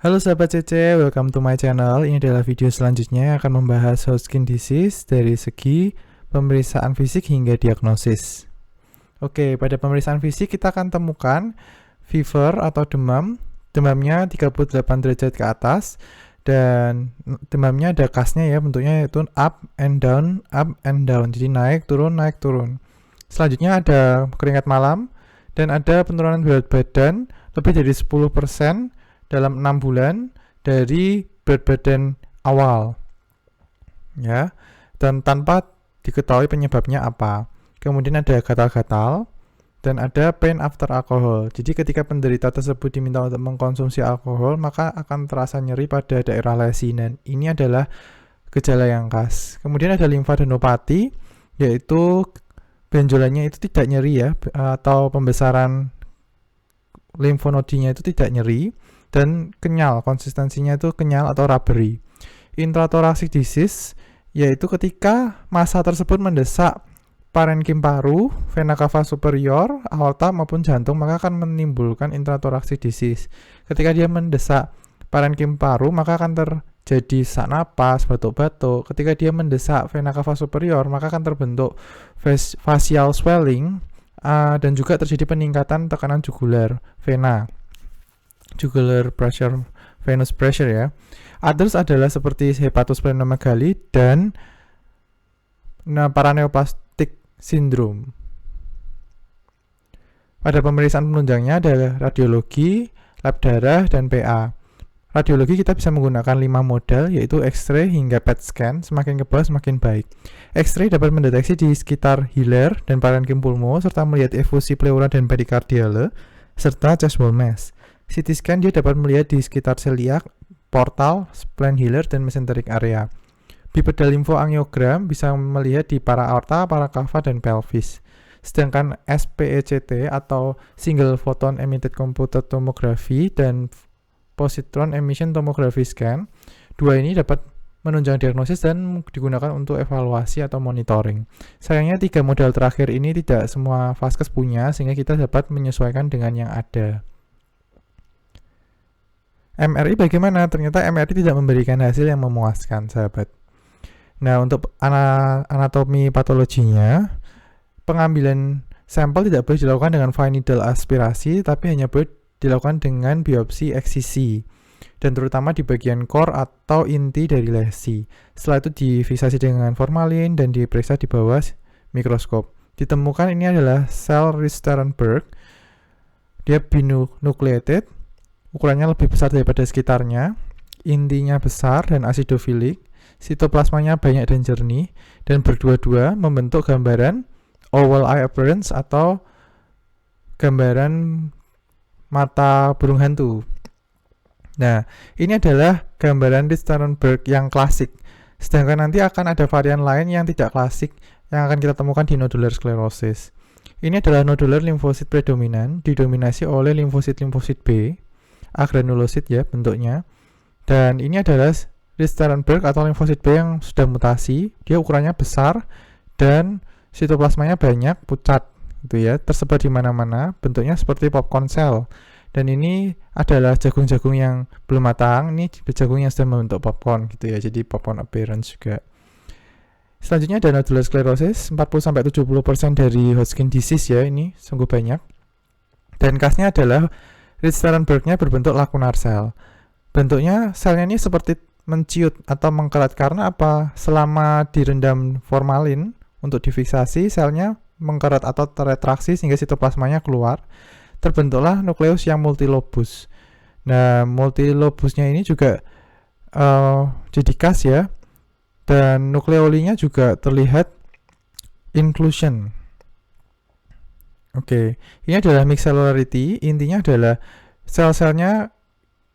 Halo sahabat CC, welcome to my channel. Ini adalah video selanjutnya yang akan membahas Hodgkin disease dari segi pemeriksaan fisik hingga diagnosis. Oke, pada pemeriksaan fisik kita akan temukan fever atau demam. Demamnya 38 derajat ke atas dan demamnya ada kasnya ya, bentuknya yaitu up and down, jadi naik turun. Selanjutnya ada keringat malam dan ada penurunan berat badan lebih dari 10% dalam 6 bulan dari berat badan awal ya, dan tanpa diketahui penyebabnya apa. Kemudian ada gatal-gatal dan ada pain after alcohol. Jadi ketika penderita tersebut diminta untuk mengkonsumsi alkohol, maka akan terasa nyeri pada daerah lesi, dan ini adalah gejala yang khas. Kemudian ada limfadenopati, yaitu benjolannya itu tidak nyeri ya, atau pembesaran limfonodinya itu tidak nyeri dan kenyal, konsistensinya itu kenyal atau rubbery. Intrathoracic disease yaitu ketika massa tersebut mendesak parenkim paru, vena cava superior, aorta maupun jantung, maka akan menimbulkan intrathoracic disease. Ketika dia mendesak parenkim paru, maka akan terjadi sesak napas, batuk-batuk. Ketika dia mendesak vena cava superior, maka akan terbentuk facial swelling dan juga terjadi peningkatan tekanan jugular vena. Jugular pressure, venous pressure ya. Others adalah seperti hepatosplenomegaly dan paraneoplastic syndrome. Pada pemeriksaan penunjangnya ada radiologi, lab darah, dan PA. Radiologi kita bisa menggunakan 5 model, yaitu X-ray hingga PET scan. Semakin ke bawah semakin baik. X-ray dapat mendeteksi di sekitar hilar dan parenkim pulmo, serta melihat efusi pleura dan perikardiale, serta chest wall mass. CT scan dia dapat melihat di sekitar celiac, portal, spleen hilar, dan mesenteric area. Bipedal lymphoangiogram bisa melihat di para aorta, para cava, dan pelvis. Sedangkan SPECT atau single photon emitted computed tomography dan positron emission tomography scan, dua ini dapat menunjang diagnosis dan digunakan untuk evaluasi atau monitoring. Sayangnya 3 model terakhir ini tidak semua vaskes punya, sehingga kita dapat menyesuaikan dengan yang ada. MRI bagaimana? Ternyata MRI tidak memberikan hasil yang memuaskan, sahabat. Nah, untuk anatomi patologinya, pengambilan sampel tidak boleh dilakukan dengan fine needle aspirasi, tapi hanya boleh dilakukan dengan biopsi eksisi, dan terutama di bagian core atau inti dari lesi. Setelah itu difiksasi dengan formalin dan diperiksa di bawah mikroskop. Ditemukan ini adalah sel Sternberg. Dia binucleated, ukurannya lebih besar daripada sekitarnya, intinya besar dan asidofilik, sitoplasmanya banyak dan jernih, dan berdua-dua membentuk gambaran oval eye appearance atau gambaran mata burung hantu. Nah, ini adalah gambaran Sternberg yang klasik. Sedangkan nanti akan ada varian lain yang tidak klasik yang akan kita temukan di nodular sclerosis. Ini adalah nodular limfosit predominan, didominasi oleh limfosit B, agranulosit ya bentuknya. Dan ini adalah Sternberg atau limfosit B yang sudah mutasi. Dia ukurannya besar dan sitoplasmanya banyak, pucat gitu ya, tersebar di mana-mana, bentuknya seperti popcorn cell. Dan ini adalah jagung-jagung yang belum matang, ini jagung yang sudah membentuk popcorn gitu ya, jadi popcorn appearance juga. Selanjutnya ada nodular sclerosis, 40-70% dari Hodgkin disease ya, ini sungguh banyak. Dan khasnya adalah Sternberg-nya berbentuk lacunar cell. Bentuknya selnya ini seperti menciut atau mengkerat karena apa? Selama direndam formalin untuk difiksasi, selnya mengkerat atau teretraksi sehingga sitoplasmanya keluar. Terbentuklah nukleus yang multilobus. Nah, multilobusnya ini juga jadi khas ya. Dan nukleolinya juga terlihat inclusion. Oke, ini adalah mixed cellularity. Intinya adalah sel-selnya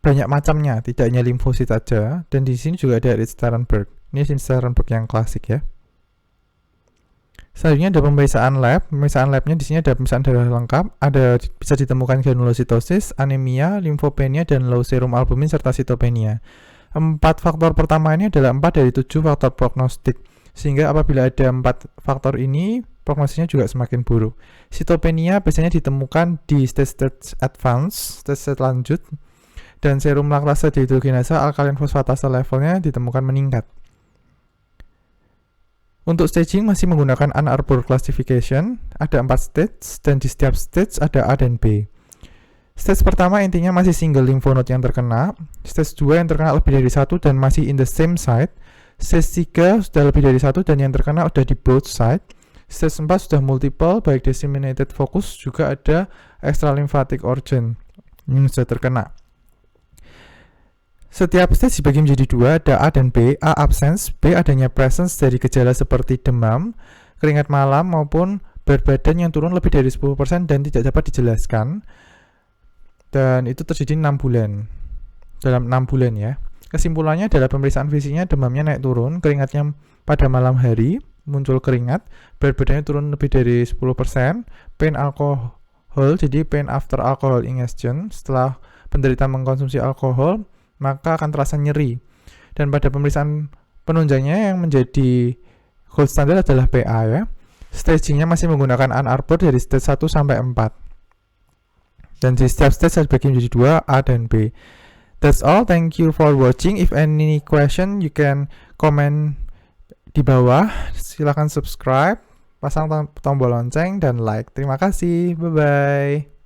banyak macamnya, tidak hanya limfosit saja. Dan di sini juga ada Sternberg. Ini Sternberg yang klasik ya. Selanjutnya ada pemeriksaan lab. Pemeriksaan labnya di sini ada pemeriksaan darah lengkap. Ada bisa ditemukan granulositosis, anemia, limfopenia, dan low serum albumin serta sitopenia. 4 faktor pertama ini adalah 4 dari 7 faktor prognostik. Sehingga apabila ada 4 faktor ini, prognosisnya juga semakin buruk. Sitopenia biasanya ditemukan di stage advance, stage lanjut, dan serum laktase dehidrogenasa alkaline fosfatase levelnya ditemukan meningkat. Untuk staging masih menggunakan Ann Arbor classification, ada 4 stage dan di setiap stage ada A dan B. Stage pertama intinya masih single lymph node yang terkena, stage 2 yang terkena lebih dari 1 dan masih in the same site, stage 3 sudah lebih dari 1 dan yang terkena sudah di both side, stage 4 sudah multiple, baik disseminated focus juga ada extra lymphatic organ yang sudah terkena. Setiap stage dibagi menjadi 2, ada A dan B. A absence, B adanya presence dari gejala seperti demam, keringat malam maupun berat badan yang turun lebih dari 10% dan tidak dapat dijelaskan. Dan itu terjadi 6 bulan. Dalam 6 bulan ya. Kesimpulannya adalah pemeriksaan fisiknya demamnya naik turun, keringatnya pada malam hari, muncul keringat, berat badannya turun lebih dari 10%, pain alkohol, jadi pain after alcohol ingestion, setelah penderita mengkonsumsi alkohol, maka akan terasa nyeri. Dan pada pemeriksaan penunjangnya yang menjadi gold standard adalah PA ya. Stagingnya masih menggunakan Ann Arbor dari stage 1 sampai 4. Dan di setiap stage saya bagi menjadi 2, A dan B. That's all. Thank you for watching. If any question, you can comment di bawah. Silahkan subscribe, pasang tombol lonceng, dan like. Terima kasih. Bye-bye.